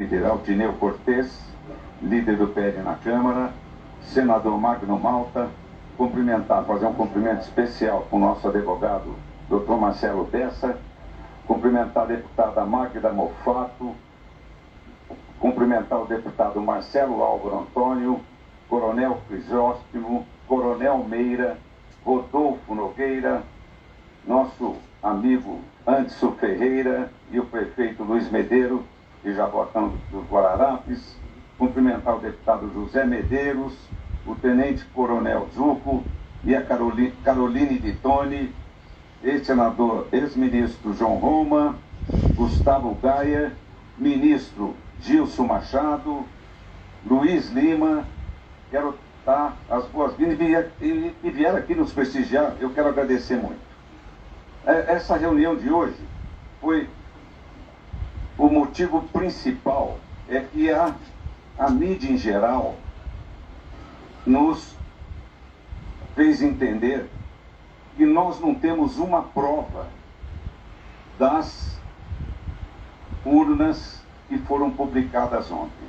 líder Altineu Cortes, líder do PL na Câmara, senador Magno Malta, fazer um cumprimento especial com o nosso advogado, Dr. Marcelo Bessa, cumprimentar a deputada Magda Mofato, cumprimentar o deputado Marcelo Álvaro Antônio, Coronel Crisóstomo, Coronel Meira, Rodolfo Nogueira, nosso amigo Anderson Ferreira e o prefeito Luiz Medeiro, de Jabotão dos Guararapes, cumprimentar o deputado José Medeiros, o tenente coronel Zuco e a Caroline de Toni, ex-senador, ex-ministro João Roma, Gustavo Gaia, ministro Gilson Machado, Luiz Lima. Quero dar as boas-vindas e vieram aqui nos prestigiar. Eu quero agradecer muito. Essa reunião de hoje foi o motivo principal, é que a mídia em geral nos fez entender que nós não temos uma prova das urnas que foram publicadas ontem.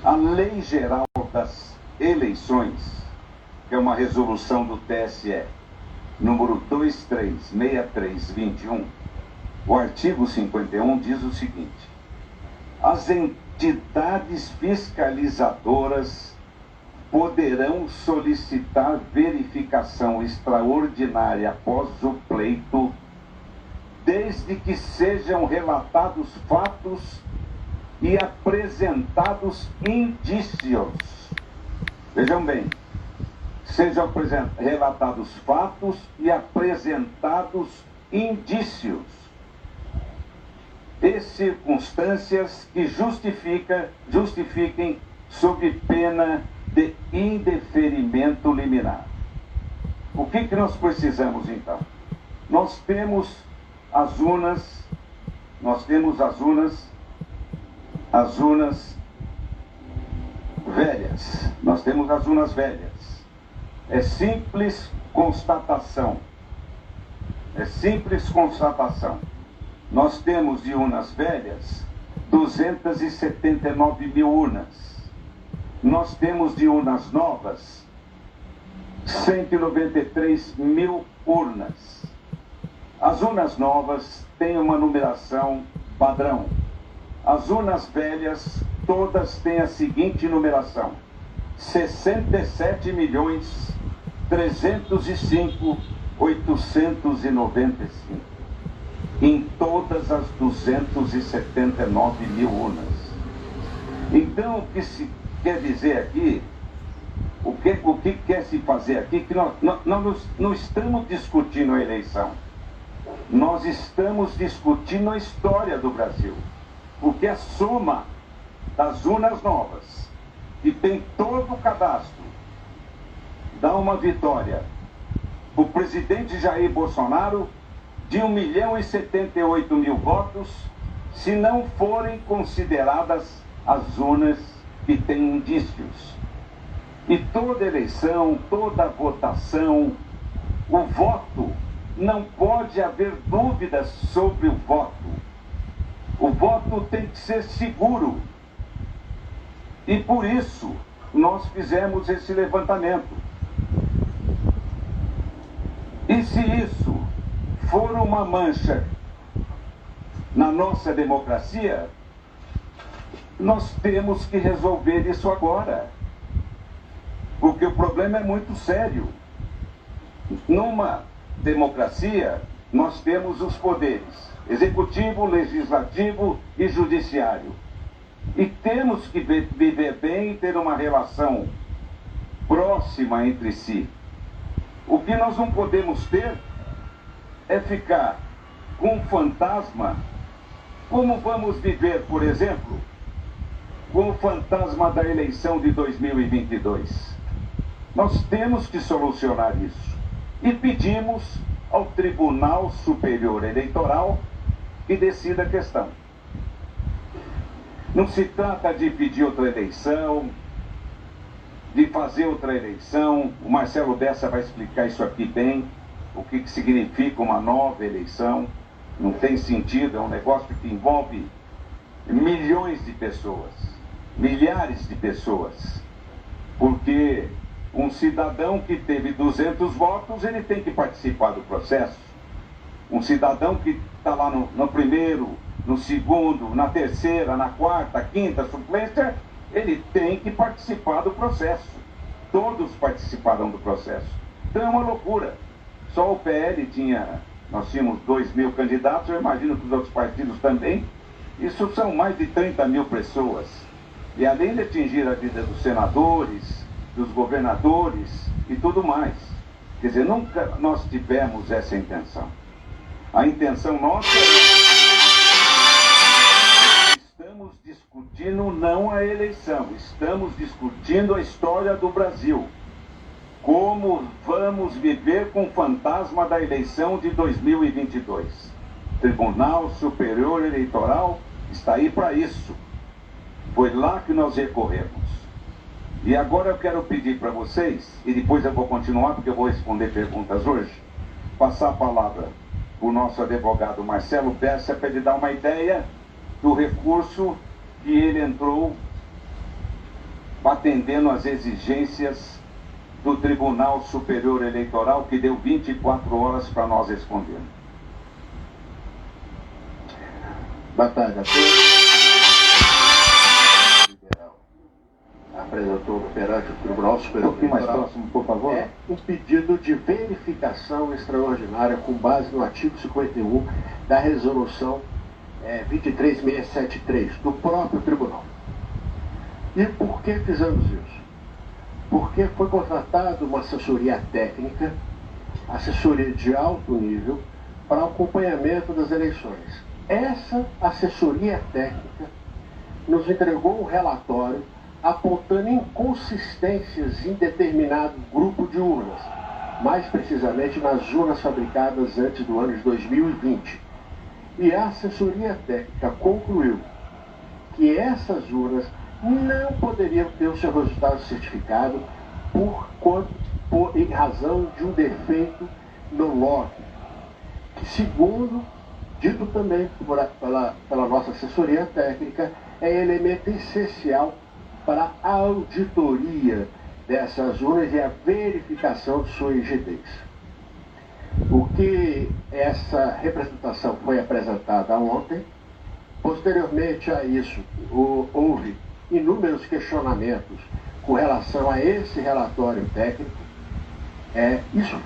A Lei Geral das Eleições, que é uma resolução do TSE, número 236321, o artigo 51 diz o seguinte: as entidades fiscalizadoras poderão solicitar verificação extraordinária após o pleito, desde que sejam relatados fatos e apresentados indícios. Vejam bem, sejam relatados fatos e apresentados indícios e circunstâncias que justifiquem sob pena de indeferimento liminar. O que nós precisamos então? Nós temos as urnas velhas. Nós temos as urnas velhas. É simples constatação. Nós temos de urnas velhas 279 mil urnas. Nós temos de urnas novas 193 mil urnas. As urnas novas têm uma numeração padrão. As urnas velhas todas têm a seguinte numeração: 67.305.895 em todas as 279 mil urnas. Então, o que se quer dizer aqui, o que quer se fazer aqui, que nós não estamos discutindo a eleição, nós estamos discutindo a história do Brasil, porque a soma das urnas novas, que tem todo o cadastro, dá uma vitória para o presidente Jair Bolsonaro de 1.078.000 votos, se não forem consideradas as urnas que têm indícios. E toda eleição, toda votação, o voto, não pode haver dúvidas sobre o voto. O voto tem que ser seguro. E por isso nós fizemos esse levantamento. E se isso for uma mancha na nossa democracia, nós temos que resolver isso agora. Porque o problema é muito sério. Numa democracia, nós temos os poderes: executivo, legislativo e judiciário. E temos que viver bem e ter uma relação próxima entre si. O que nós não podemos ter é ficar com um fantasma, como vamos viver, por exemplo, com o fantasma da eleição de 2022. Nós temos que solucionar isso. E pedimos ao Tribunal Superior Eleitoral que decida a questão. Não se trata de pedir outra eleição, de fazer outra eleição. O Marcelo Bessa vai explicar isso aqui bem, o que significa uma nova eleição. Não tem sentido, é um negócio que envolve milhões de pessoas, milhares de pessoas, porque um cidadão que teve 200 votos, ele tem que participar do processo. Um cidadão que está lá no primeiro, no segundo, na terceira, na quarta, quinta suplência, ele tem que participar do processo. Todos participarão do processo. Então é uma loucura. Só o PL nós tínhamos 2.000 candidatos, eu imagino que os outros partidos também. Isso são mais de 30 mil pessoas. E além de atingir a vida dos senadores, dos governadores e tudo mais. Quer dizer, nunca nós tivemos essa intenção. A intenção nossa é... Estamos discutindo não a eleição, estamos discutindo a história do Brasil. Como vamos viver com o fantasma da eleição de 2022. O Tribunal Superior Eleitoral está aí para isso. Foi lá que nós recorremos. E agora eu quero pedir para vocês, e depois eu vou continuar porque eu vou responder perguntas hoje, passar a palavra para o nosso advogado Marcelo Bessa para ele dar uma ideia do recurso que ele entrou atendendo às exigências do Tribunal Superior Eleitoral, que deu 24 horas para nós respondermos. Boa tarde a todos. Apresentou perante o Tribunal Superior Um pouquinho mais Eleitoral, próximo, por favor. é um pedido de verificação extraordinária com base no artigo 51 da resolução 23673 do próprio Tribunal. E por que fizemos isso? Porque foi contratada uma assessoria técnica, assessoria de alto nível, para acompanhamento das eleições. Essa assessoria técnica nos entregou um relatório apontando inconsistências em determinado grupo de urnas, mais precisamente nas urnas fabricadas antes do ano de 2020. E a assessoria técnica concluiu que essas urnas não poderiam ter o seu resultado certificado em razão de um defeito no log, que, segundo dito também pela nossa assessoria técnica, é elemento essencial para a auditoria dessas urnas e a verificação de sua rigidez. O que essa representação foi apresentada ontem, posteriormente a isso, houve inúmeros questionamentos com relação a esse relatório técnico. Isso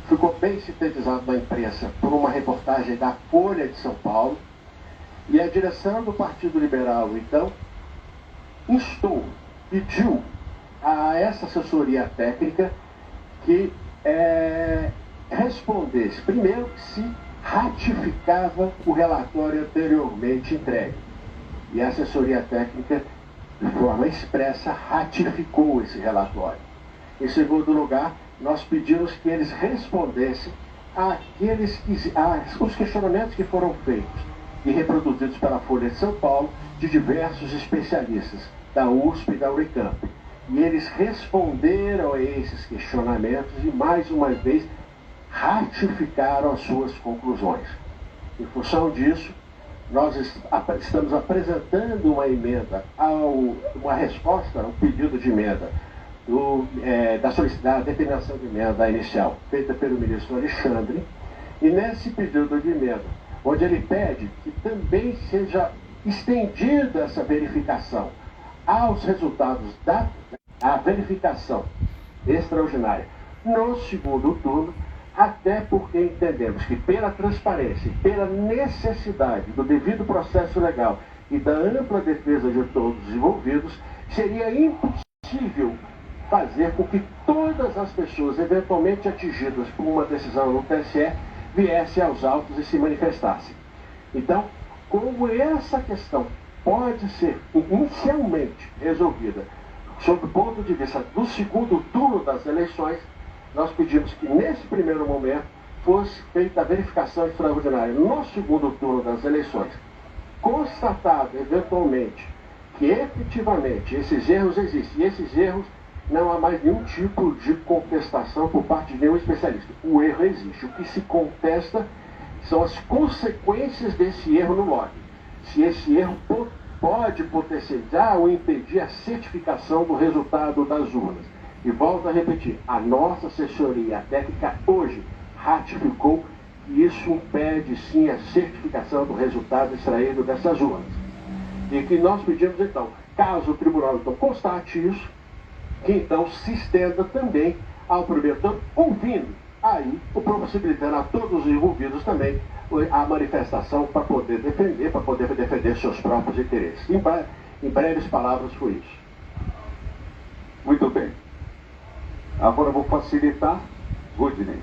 ficou bem sintetizado na imprensa por uma reportagem da Folha de São Paulo, e a direção do Partido Liberal, então, pediu a essa assessoria técnica que respondesse, primeiro, se ratificava o relatório anteriormente entregue. E a assessoria técnica, de forma expressa, ratificou esse relatório. Em segundo lugar, nós pedimos que eles respondessem os questionamentos que foram feitos e reproduzidos pela Folha de São Paulo de diversos especialistas da USP e da Unicamp. E eles responderam a esses questionamentos e, mais uma vez, ratificaram as suas conclusões. Em função disso, nós estamos apresentando uma emenda, uma resposta ao pedido de emenda da determinação de emenda inicial feita pelo ministro Alexandre, e nesse pedido de emenda, onde ele pede que também seja estendida essa verificação aos resultados da verificação extraordinária no segundo turno, até porque entendemos que pela transparência e pela necessidade do devido processo legal e da ampla defesa de todos os envolvidos, seria impossível fazer com que todas as pessoas eventualmente atingidas por uma decisão no TSE viessem aos autos e se manifestassem. Então, como essa questão pode ser inicialmente resolvida sob o ponto de vista do segundo turno das eleições, nós pedimos que nesse primeiro momento fosse feita a verificação extraordinária no segundo turno das eleições. Constatado eventualmente que efetivamente esses erros existem, e esses erros não há mais nenhum tipo de contestação por parte de nenhum especialista. O erro existe. O que se contesta são as consequências desse erro no log. Se esse erro pode potencializar ou impedir a certificação do resultado das urnas. E volto a repetir, a nossa assessoria técnica hoje ratificou que isso impede sim a certificação do resultado extraído dessas urnas. E que nós pedimos então, caso o tribunal então constate isso, que então se estenda também ao primeiro turno, ouvindo aí o possibilitando a todos os envolvidos também a manifestação para poder defender seus próprios interesses. Em breves palavras foi isso. Muito bem. Agora eu vou facilitar. Rudney.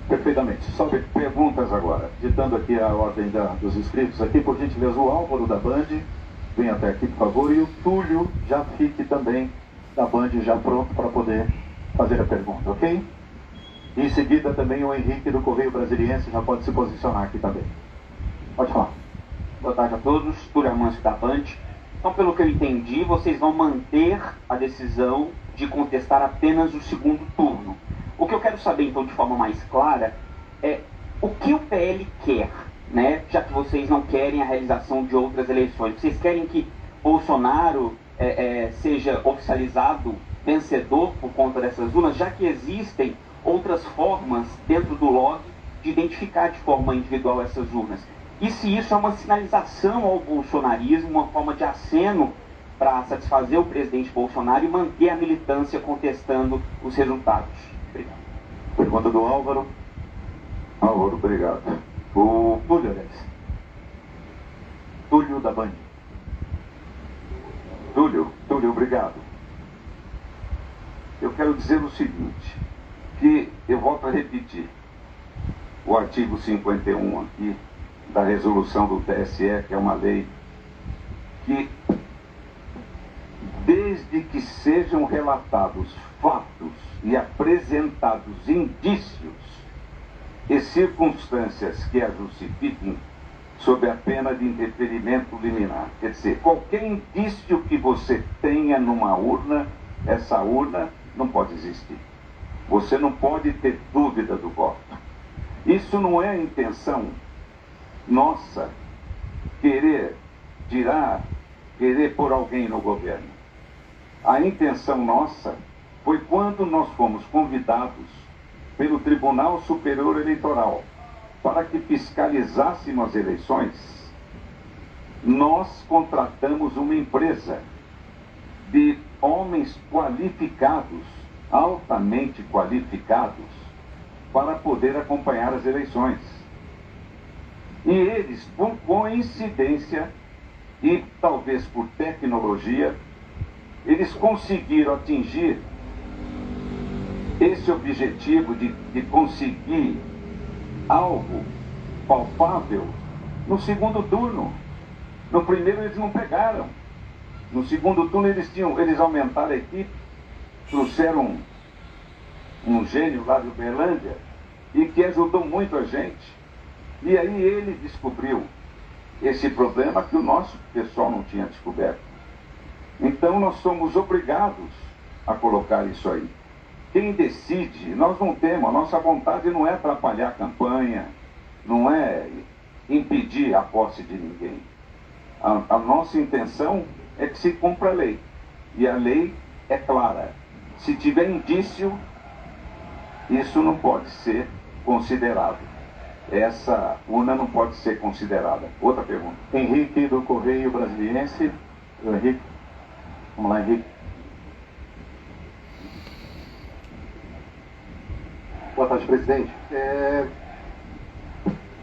Perfeitamente. Só perguntas agora. Ditando aqui a ordem dos inscritos aqui, por gentileza, o Álvaro da Band, vem até aqui, por favor, e o Túlio já fique também da Band já pronto para poder fazer a pergunta, ok? E em seguida também o Henrique do Correio Brasiliense já pode se posicionar aqui também. Pode falar. Boa tarde a todos, Túlio Amâncio da Band. Então, pelo que eu entendi, vocês vão manter a decisão de contestar apenas o segundo turno. O que eu quero saber, então, de forma mais clara, é o que o PL quer, né? Já que vocês não querem a realização de outras eleições. Vocês querem que Bolsonaro seja oficializado vencedor por conta dessas urnas, já que existem outras formas dentro do log de identificar de forma individual essas urnas. E se isso é uma sinalização ao bolsonarismo, uma forma de aceno para satisfazer o presidente Bolsonaro e manter a militância contestando os resultados. Obrigado. Pergunta do Álvaro. Álvaro, obrigado. O Túlio, aliás. Túlio da Band. Túlio, obrigado. Eu quero dizer o seguinte, que eu volto a repetir, o artigo 51 aqui, da resolução do TSE, que é uma lei que, desde que sejam relatados fatos e apresentados indícios e circunstâncias que a justifiquem, sob a pena de indeferimento liminar. Quer dizer, qualquer indício que você tenha numa urna, essa urna não pode existir. Você não pode ter dúvida do voto. Isso não é a intenção nossa, querer pôr alguém no governo. A intenção nossa foi quando nós fomos convidados pelo Tribunal Superior Eleitoral para que fiscalizássemos as eleições. Nós contratamos uma empresa de homens qualificados, altamente qualificados, para poder acompanhar as eleições. E eles, por coincidência e talvez por tecnologia, eles conseguiram atingir esse objetivo de conseguir algo palpável no segundo turno. No primeiro eles não pegaram. No segundo turno eles aumentaram a equipe, trouxeram um gênio lá de Uberlândia e que ajudou muito a gente. E aí ele descobriu esse problema que o nosso pessoal não tinha descoberto. Então nós somos obrigados a colocar isso aí. Quem decide, nós não temos, a nossa vontade não é atrapalhar a campanha, não é impedir a posse de ninguém. A nossa intenção é que se cumpra a lei. E a lei é clara. Se tiver indício, isso não pode ser considerado. Essa urna não pode ser considerada. Outra pergunta. Henrique do Correio Brasiliense. Henrique. Vamos lá, Henrique. Boa tarde, presidente.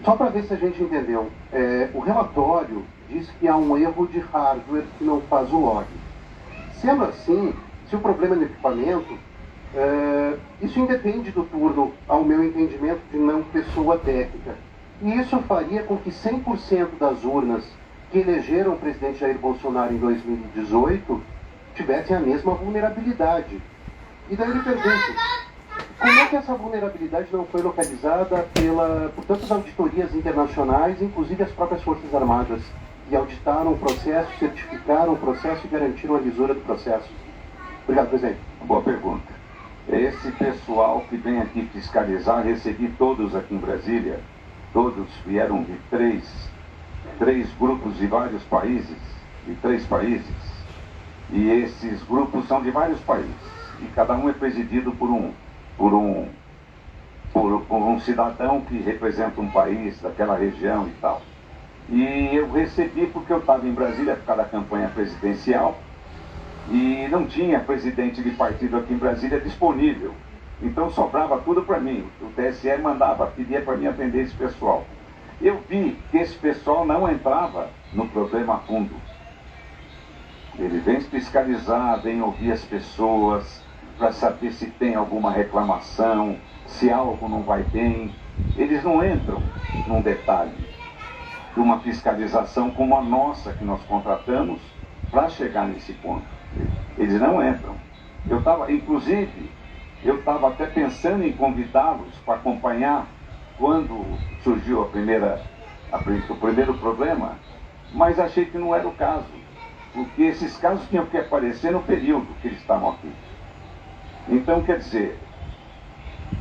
Só para ver se a gente entendeu. O relatório diz que há um erro de hardware que não faz o log. Sendo assim, se o problema é no equipamento, isso independe do turno, ao meu entendimento, de não pessoa técnica. E isso faria com que 100% das urnas que elegeram o presidente Jair Bolsonaro em 2018 tivessem a mesma vulnerabilidade. E daí eu pergunto, como é que essa vulnerabilidade não foi localizada por tantas auditorias internacionais, inclusive as próprias Forças Armadas, e auditaram o processo, certificaram o processo e garantiram a lisura do processo? Obrigado, presidente. Boa pergunta. Esse pessoal que vem aqui fiscalizar, recebi todos aqui em Brasília, todos vieram de três grupos de vários países, de 3 países, e esses grupos são de vários países, e cada um é presidido por um cidadão que representa um país daquela região e tal. E eu recebi porque eu estava em Brasília por causa da campanha presidencial e não tinha presidente de partido aqui em Brasília disponível. Então sobrava tudo para mim. O TSE pedia para mim atender esse pessoal. Eu vi que esse pessoal não entrava no problema a fundo. Ele vem fiscalizar, vem ouvir as pessoas para saber se tem alguma reclamação, se algo não vai bem. Eles não entram num detalhe de uma fiscalização como a nossa que nós contratamos para chegar nesse ponto. Eles não entram. Inclusive, eu estava até pensando em convidá-los para acompanhar quando surgiu o primeiro problema, mas achei que não era o caso, porque esses casos tinham que aparecer no período que eles estavam aqui. Então, quer dizer,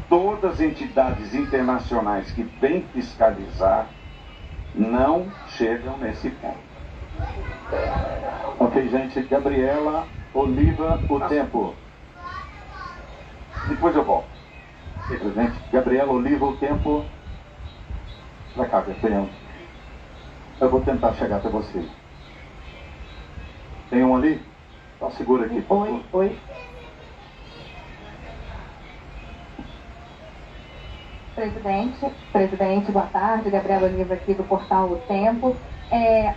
todas as entidades internacionais que vêm fiscalizar não chegam nesse ponto. Ok, gente. Gabriela Oliva, o tempo. Depois eu volto. Presidente, Gabriela Oliva, o tempo. Pra cá, Gabriela. Eu vou tentar chegar até você. Tem um ali? Então segura aqui, por favor. Oi. Presidente, boa tarde. Gabriela Oliva aqui do portal O Tempo.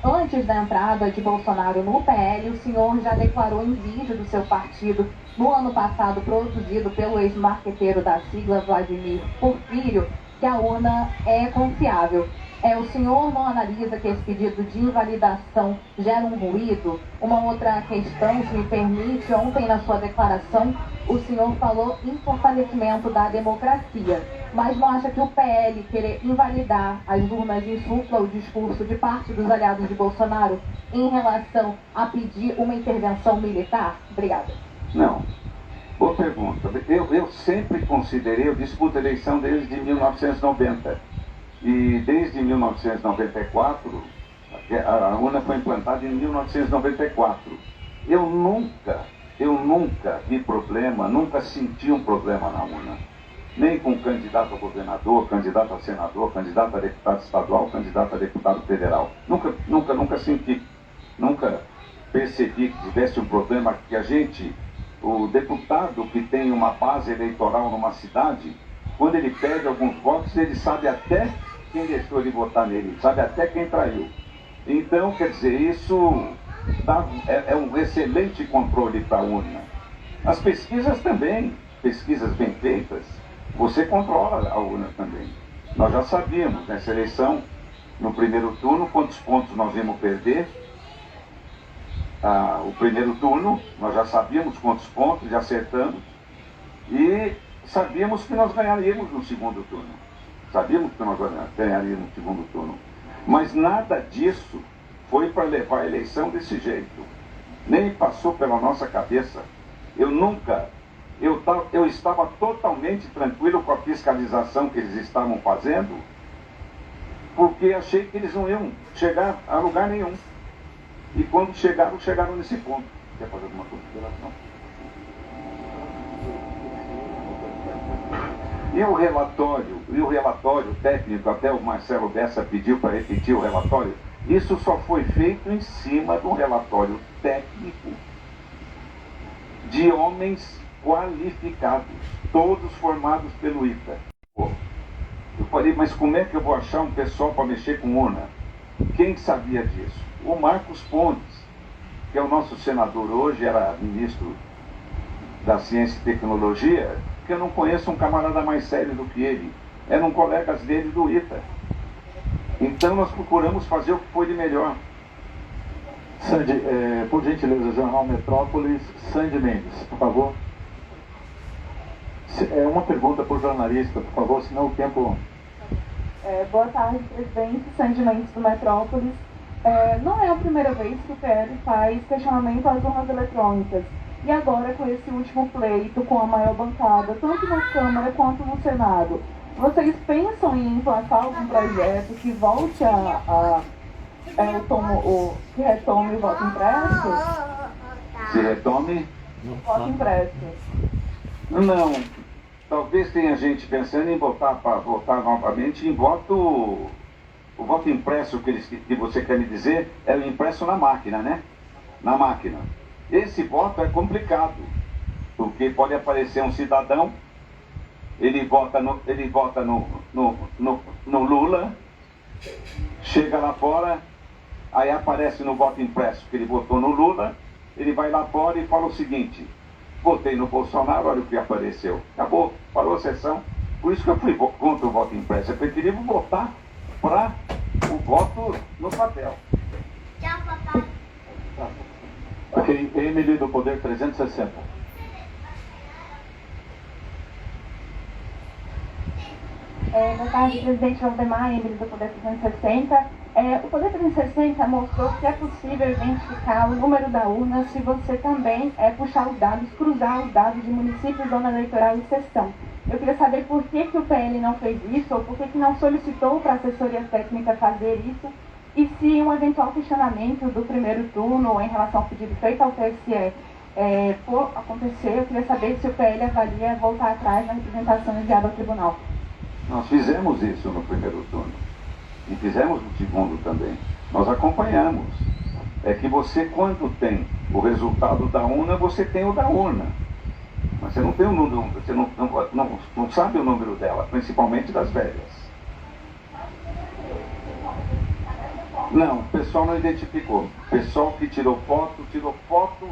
Antes da entrada de Bolsonaro no PL, o senhor já declarou em vídeo do seu partido, no ano passado, produzido pelo ex-marqueteiro da sigla, Vladimir Porfírio, que a urna é confiável. O senhor não analisa que esse pedido de invalidação gera um ruído? Uma outra questão, se me permite, ontem na sua declaração, o senhor falou em fortalecimento da democracia, mas não acha que o PL querer invalidar as urnas insufla o discurso de parte dos aliados de Bolsonaro em relação a pedir uma intervenção militar? Obrigada. Não. Boa pergunta. Eu sempre considerei, eu disputo a eleição desde 1990. E desde 1994, a urna foi implantada em 1994. Eu nunca vi problema, nunca senti um problema na urna. Nem com candidato a governador, candidato a senador, candidato a deputado estadual, candidato a deputado federal. Nunca senti. Nunca percebi que tivesse um problema que o deputado que tem uma base eleitoral numa cidade, quando ele pede alguns votos, ele sabe até quem deixou de votar nele, sabe até quem traiu. Então, quer dizer, isso é um excelente controle para a urna. As pesquisas também, pesquisas bem feitas, você controla a urna também. Nós já sabíamos nessa eleição, no primeiro turno, quantos pontos nós íamos perder. O primeiro turno, nós já sabíamos quantos pontos, já acertamos, e sabíamos que nós ganharíamos no segundo turno. Sabíamos que nós ganharíamos no segundo turno. Mas nada disso foi para levar a eleição desse jeito. Nem passou pela nossa cabeça. Eu estava totalmente tranquilo com a fiscalização que eles estavam fazendo, porque achei que eles não iam chegar a lugar nenhum. E quando chegaram nesse ponto. Quer fazer alguma consideração? E o relatório técnico, até o Marcelo Bessa pediu para repetir o relatório, isso só foi feito em cima de um relatório técnico de homens qualificados, todos formados pelo ITA. Eu falei, mas como é que eu vou achar um pessoal para mexer com urna? Quem sabia disso? O Marcos Pontes, que é o nosso senador hoje, era ministro da Ciência e Tecnologia, que eu não conheço um camarada mais sério do que ele. Eram colegas dele do ITA. Então nós procuramos fazer o que foi de melhor. Sandy, por gentileza, Jornal Metrópolis, Sandy Mendes, por favor. Uma pergunta por jornalista, por favor, senão o tempo... Boa tarde, presidente. Sandy Mendes do Metrópolis. Não é a primeira vez que o PL faz questionamento às urnas eletrônicas. E agora, com esse último pleito, com a maior bancada, tanto na Câmara quanto no Senado, vocês pensam em implantar algum projeto que volte a que retome o voto impresso? Se retome? O voto impresso. Não. Talvez tenha gente pensando em votar novamente em voto. O voto impresso que você quer me dizer é o impresso na máquina, né? Na máquina. Esse voto é complicado, porque pode aparecer um cidadão, ele vota no Lula, chega lá fora, aí aparece no voto impresso que ele votou no Lula, ele vai lá fora e fala o seguinte: votei no Bolsonaro, olha o que apareceu. Acabou, parou a sessão. Por isso que eu fui contra o voto impresso. Eu preferia votar para o voto no papel. Tchau, papai. Ok, Emily do Poder 360. Boa tarde, presidente Valdemar, Emily do Poder 360. O Poder 360 mostrou que é possível identificar o número da urna se você também puxar os dados, cruzar os dados de município, zona eleitoral e seção. Eu queria saber por que o PL não fez isso, ou por que não solicitou para a assessoria técnica fazer isso, e se um eventual questionamento do primeiro turno em relação ao pedido feito ao TSE for acontecer, eu queria saber se o PL avalia voltar atrás na representação enviada ao tribunal. Nós fizemos isso no primeiro turno. E fizemos no segundo também. Nós acompanhamos. É que você, quando tem o resultado da urna, você tem o da urna. Mas você não tem o número, você não sabe o número dela, principalmente das velhas. Não, o pessoal não identificou. O pessoal que tirou foto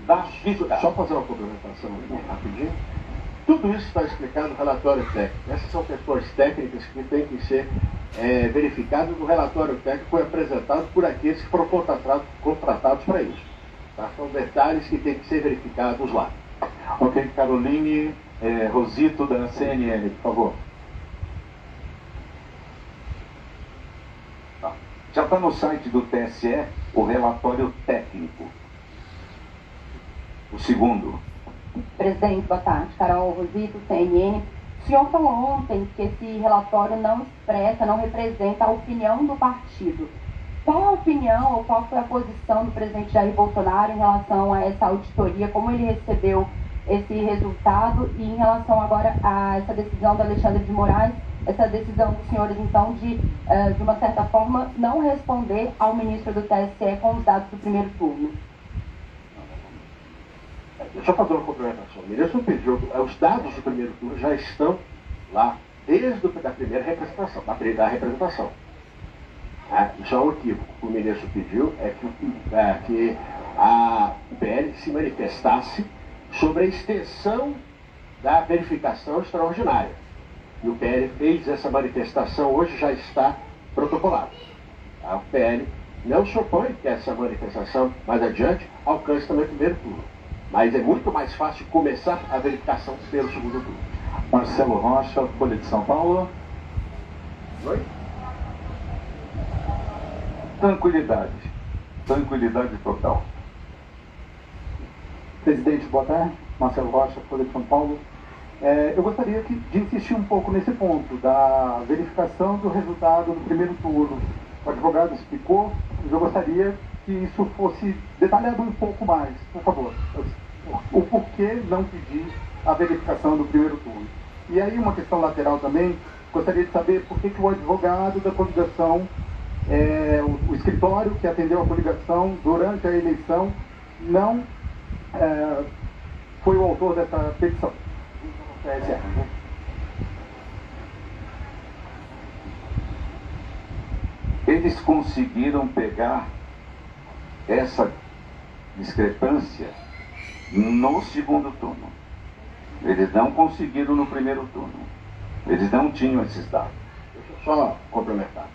da fita. Só fazer uma complementação aqui, rapidinho. Tudo isso está explicado no relatório técnico. Essas são questões técnicas que têm que ser verificadas no relatório técnico que foi apresentado por aqueles que foram contratados para isso. Tá? São detalhes que têm que ser verificados lá. Ok, Caroline Rosito da CNN, por favor. Já está no site do TSE o relatório técnico. O segundo. Presidente, boa tarde. Carol Rosito, CNN. O senhor falou ontem que esse relatório não expressa, não representa a opinião do partido. Qual a opinião ou qual foi a posição do presidente Jair Bolsonaro em relação a essa auditoria? Como ele recebeu esse resultado e em relação agora a essa decisão do Alexandre de Moraes, essa decisão dos senhores, então, de uma certa forma, não responder ao ministro do TSE com os dados do primeiro turno? Deixa eu fazer uma complementação. O ministro pediu, os dados do primeiro turno já estão lá, desde a primeira representação, da representação. Isso é um equívoco. O que o ministro pediu é que a PL se manifestasse sobre a extensão da verificação extraordinária. E o PL fez essa manifestação, hoje já está protocolado. O PL não se opõe que essa manifestação, mais adiante, alcance também o primeiro turno. Mas é muito mais fácil começar a verificação pelo segundo turno. Marcelo Rocha, Folha de São Paulo. Oi? Tranquilidade. Tranquilidade total. Presidente, boa tarde. Marcelo Rocha, Folha de São Paulo. Eu gostaria de insistir um pouco nesse ponto da verificação do resultado do primeiro turno. O advogado explicou, mas eu gostaria que isso fosse detalhado um pouco mais, por favor. O porquê não pedir a verificação do primeiro turno. E aí uma questão lateral também, gostaria de saber por que o advogado da coligação, o escritório que atendeu a coligação durante a eleição, não foi o autor dessa petição. Eles conseguiram pegar essa discrepância no segundo turno. Eles não conseguiram no primeiro turno. Eles não tinham esses dados. Deixa eu só complementar.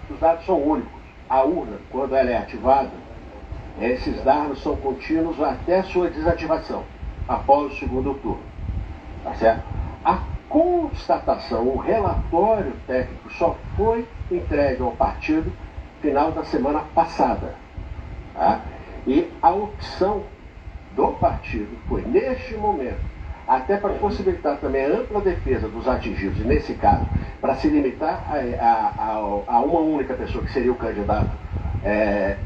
Os dados são únicos. A urna, quando ela é ativada, esses dados são contínuos até sua desativação, após o segundo turno. Tá certo? A constatação, o relatório técnico só foi entregue ao partido no final da semana passada. Tá? E a opção do partido foi, neste momento, até para possibilitar também a ampla defesa dos atingidos, e nesse caso, para se limitar a uma única pessoa, que seria o candidato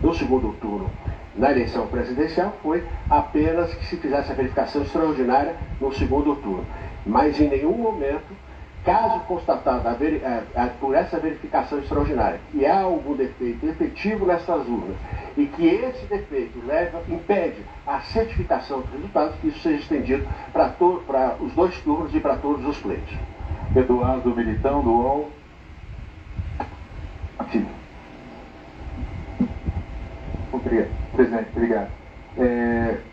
do segundo turno na eleição presidencial, foi apenas que se fizesse a verificação extraordinária no segundo turno. Mas em nenhum momento, caso constatada por essa verificação extraordinária que há algum defeito efetivo nessas urnas e que esse defeito impede a certificação dos resultados, que isso seja estendido para os dois turnos e para todos os pleitos. Eduardo Militão, do UOL. Aqui. Presidente, obrigado.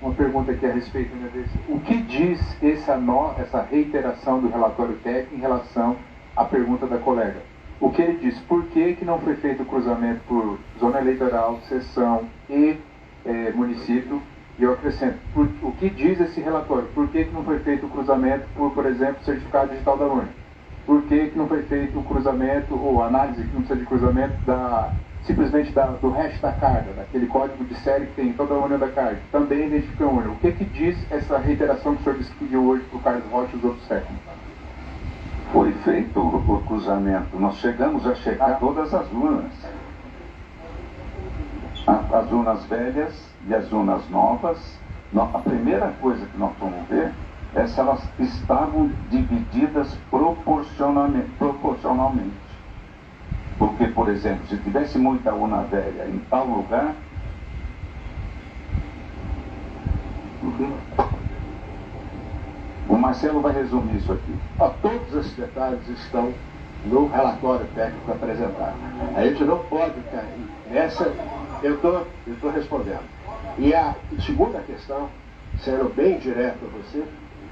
Uma pergunta aqui a respeito, minha vez. O que diz essa reiteração do relatório técnico em relação à pergunta da colega? O que ele diz? Por que não foi feito o cruzamento por zona eleitoral, seção e município? E eu acrescento, o que diz esse relatório? Por que não foi feito o cruzamento por exemplo, certificado digital da urna? Por que não foi feito o cruzamento, ou análise que não precisa de cruzamento, simplesmente do hash da carga, daquele código de série que tem em toda a urna da carga? Também identifica a urna. O que diz essa reiteração que o senhor pediu hoje para o Carlos Rocha e os outros técnicos? Foi feito o cruzamento. Nós chegamos a checar todas as urnas. As urnas velhas e as urnas novas. A primeira coisa que nós vamos ver é se elas estavam divididas proporcionalmente. Porque, por exemplo, se tivesse muita urna velha em tal lugar, o Marcelo vai resumir isso aqui. Todos esses detalhes estão no relatório técnico apresentado. A gente não pode cair nessa. Eu estou respondendo. E a segunda questão, sendo bem direto a você,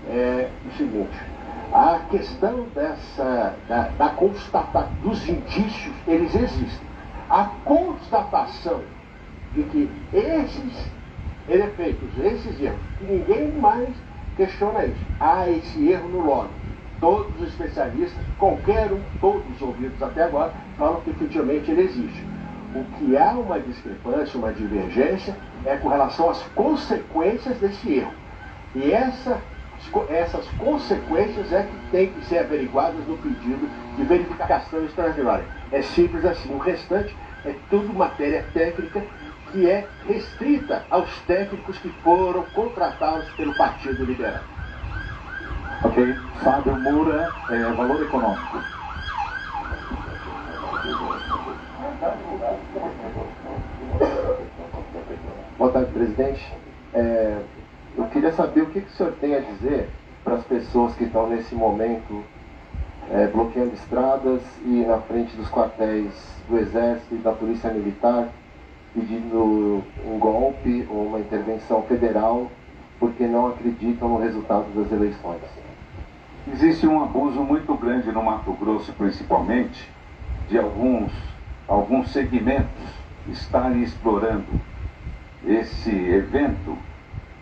é o seguinte: a questão da constatação dos indícios, eles existem. A constatação de que esses efeitos, esses erros, que ninguém mais questiona isso. Há esse erro no log. Todos os especialistas, qualquer um, todos os ouvidos até agora, falam que efetivamente ele existe. O que há uma discrepância, uma divergência, é com relação às consequências desse erro. E essas consequências é que têm que ser averiguadas no pedido de verificação extraordinária. É simples assim. O restante é tudo matéria técnica que é restrita aos técnicos que foram contratados pelo Partido Liberal. Ok. Fábio Moura, Valor Econômico. Boa tarde, presidente. Eu queria saber o que o senhor tem a dizer para as pessoas que estão nesse momento bloqueando estradas e na frente dos quartéis do Exército e da Polícia Militar, pedindo um golpe ou uma intervenção federal porque não acreditam no resultado das eleições. Existe um abuso muito grande no Mato Grosso, principalmente, de alguns segmentos estarem explorando esse evento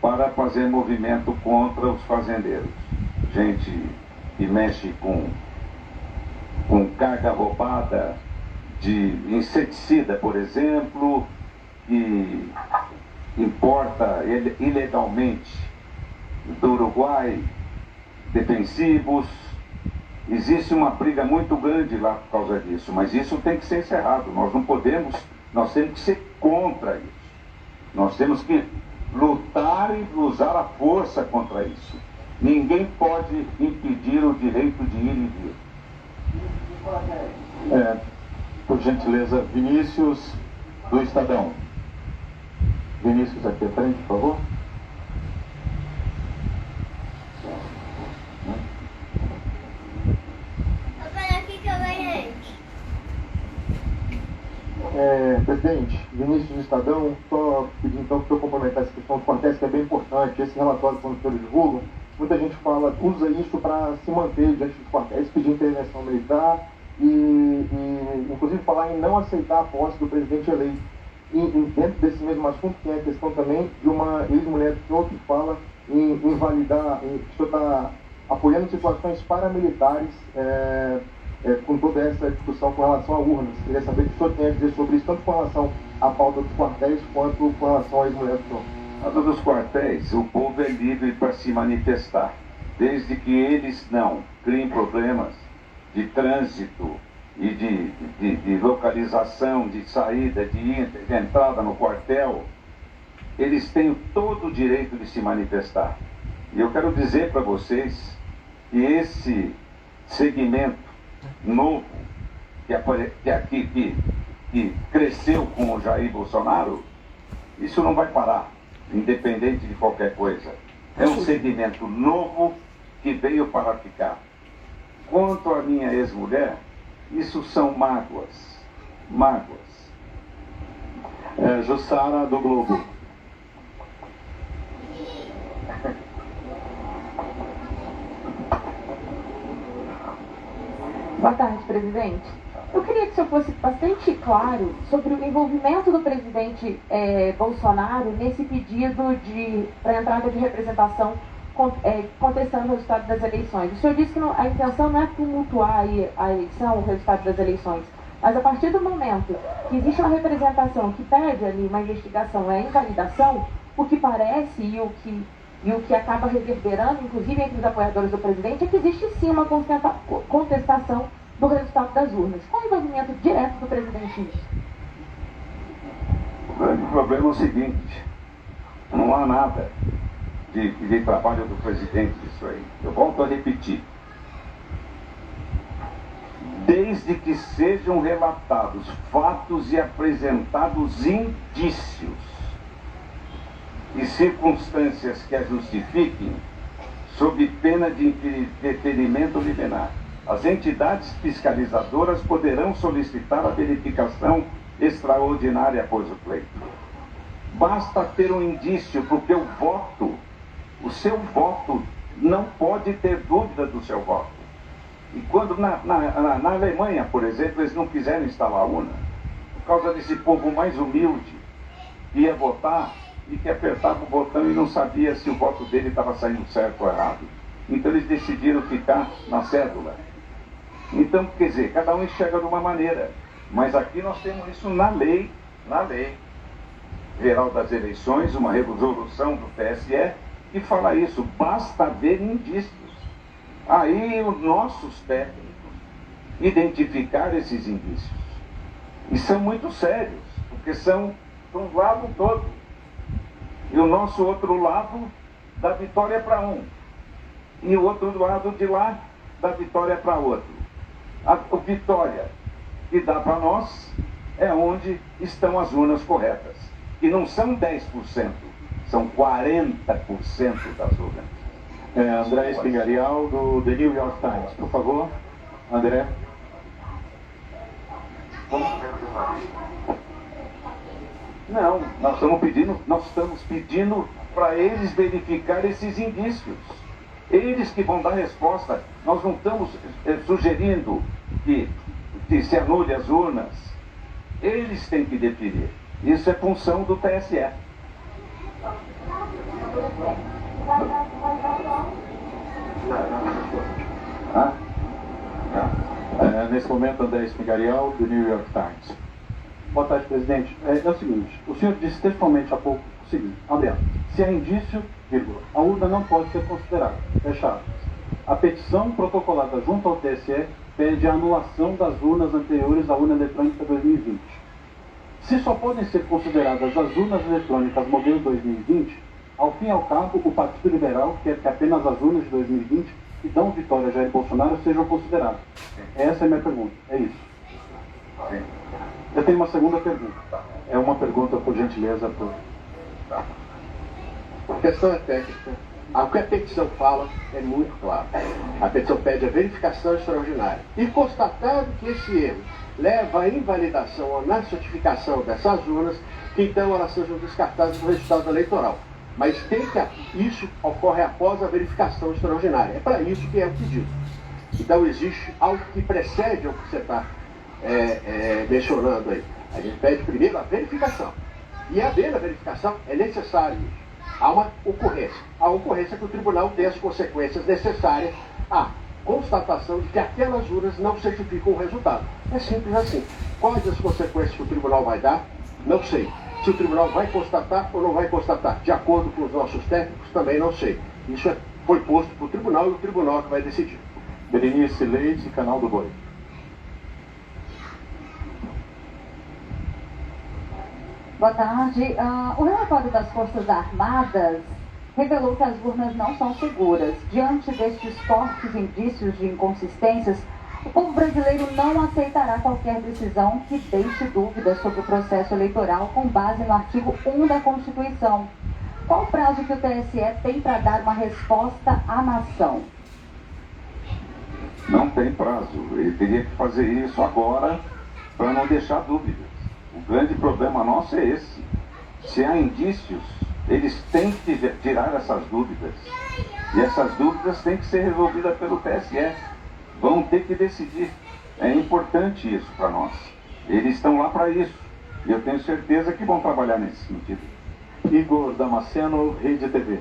para fazer movimento contra os fazendeiros. Gente que mexe com carga roubada de inseticida, por exemplo, que importa ilegalmente do Uruguai defensivos. Existe uma briga muito grande lá por causa disso, mas isso tem que ser encerrado. Nós temos que ser contra isso. Nós temos que lutar e usar a força contra isso. Ninguém pode impedir o direito de ir e vir. Por gentileza, Vinícius, do Estadão. Vinícius, aqui à frente, por favor. Presidente, Vinícius do Estadão, só pedindo então para o senhor complementar essa questão dos quartéis, que é bem importante. Esse relatório, quando os senhores divulgam, muita gente usa isso para se manter diante dos quartéis, pedir intervenção militar e inclusive falar em não aceitar a posse do presidente eleito. E dentro desse mesmo assunto tem a questão também de uma ex-mulher do senhor que fala em invalidar, que o senhor está apoiando situações paramilitares com toda essa discussão com relação a urnas. Queria saber o que o senhor tem a dizer sobre isso, tanto com relação à pauta dos quartéis, quanto com relação à ex-mulher do senhor. A pauta dos quartéis, o povo é livre para se manifestar, desde que eles não criem problemas de trânsito e de localização, de saída, de entrada no quartel, eles têm todo o direito de se manifestar. E eu quero dizer para vocês que esse segmento novo que cresceu com o Jair Bolsonaro, isso não vai parar, independente de qualquer coisa. É um segmento novo que veio para ficar. Quanto à minha ex-mulher, isso são mágoas. Mágoas. Jussara, do Globo. Boa tarde, presidente. Eu queria que o senhor fosse bastante claro sobre o envolvimento do presidente Bolsonaro nesse pedido para a entrada de representação contestando o resultado das eleições. O senhor disse que a intenção não é tumultuar a eleição, o resultado das eleições, mas a partir do momento que existe uma representação que pede ali uma investigação, a invalidação, o que parece e o que acaba reverberando, inclusive entre os apoiadores do presidente, é que existe sim uma contestação do resultado das urnas. Qual o envolvimento direto do presidente nisso? O grande problema é o seguinte: não há nada de trabalho do presidente disso aí. Eu volto a repetir. Desde que sejam relatados fatos e apresentados indícios e circunstâncias que a justifiquem, sob pena de indeferimento liminar, as entidades fiscalizadoras poderão solicitar a verificação extraordinária após o pleito. Basta ter um indício, porque o seu voto, não pode ter dúvida do seu voto. E quando na Alemanha, por exemplo, eles não quiseram instalar a urna, por causa desse povo mais humilde, que ia votar e que apertava o botão e não sabia se o voto dele estava saindo certo ou errado. Então eles decidiram ficar na cédula. Então, quer dizer, cada um enxerga de uma maneira. Mas aqui nós temos isso na lei geral das eleições, uma resolução do TSE, que fala isso, basta ver indícios. Aí os nossos técnicos identificar esses indícios. E são muito sérios, porque são de um lado todo. E o nosso outro lado dá vitória para um. E o outro lado de lá dá vitória para outro. A vitória que dá para nós é onde estão as urnas corretas. E não são 10%, são 40% das urnas. André Espingarial, do The New York Times. Por favor, André. Não, nós estamos pedindo para eles verificar esses indícios. Eles que vão dar resposta. Nós não estamos sugerindo que se anule as urnas. Eles têm que definir. Isso é função do TSE. Nesse momento, André Espingarial, do New York Times. Boa tarde, presidente. É o seguinte, o senhor disse textualmente há pouco o seguinte, abre aspas, se há indício, vírgula, a urna não pode ser considerada, fechado. A petição protocolada junto ao TSE pede a anulação das urnas anteriores à urna eletrônica 2020. Se só podem ser consideradas as urnas eletrônicas modelo 2020, ao fim e ao cabo, o Partido Liberal quer que apenas as urnas de 2020 que dão vitória a Jair Bolsonaro sejam consideradas. Essa é a minha pergunta. É isso. Sim. Eu tenho uma segunda pergunta. É uma pergunta, por gentileza, por... A questão é técnica. O que a petição fala é muito claro. A petição pede a verificação extraordinária. E constatado que esse erro leva à invalidação ou na certificação dessas urnas, que então elas sejam descartadas do resultado eleitoral. Mas isso ocorre após a verificação extraordinária. É para isso que é o pedido. Então existe algo que precede ao que você está mencionando aí. A gente pede primeiro a verificação. E havendo a verificação, é necessário isso. Há uma ocorrência. A ocorrência é que o tribunal dê as consequências necessárias à constatação de que aquelas urnas não certificam o resultado. É simples assim. Quais as consequências que o tribunal vai dar? Não sei. Se o tribunal vai constatar ou não vai constatar. De acordo com os nossos técnicos, também não sei. Isso foi posto para o tribunal e o tribunal que vai decidir. Berenice Leite, Canal do Boi. Boa tarde. O relatório das Forças Armadas revelou que as urnas não são seguras. Diante destes fortes indícios de inconsistências, o povo brasileiro não aceitará qualquer decisão que deixe dúvidas sobre o processo eleitoral com base no artigo 1 da Constituição. Qual o prazo que o TSE tem para dar uma resposta à nação? Não tem prazo. Ele teria que fazer isso agora para não deixar dúvidas. O grande problema nosso é esse. Se há indícios, eles têm que tirar essas dúvidas. E essas dúvidas têm que ser resolvidas pelo TSE. Vão ter que decidir. É importante isso para nós. Eles estão lá para isso. E eu tenho certeza que vão trabalhar nesse sentido. Igor Damasceno, Rede TV.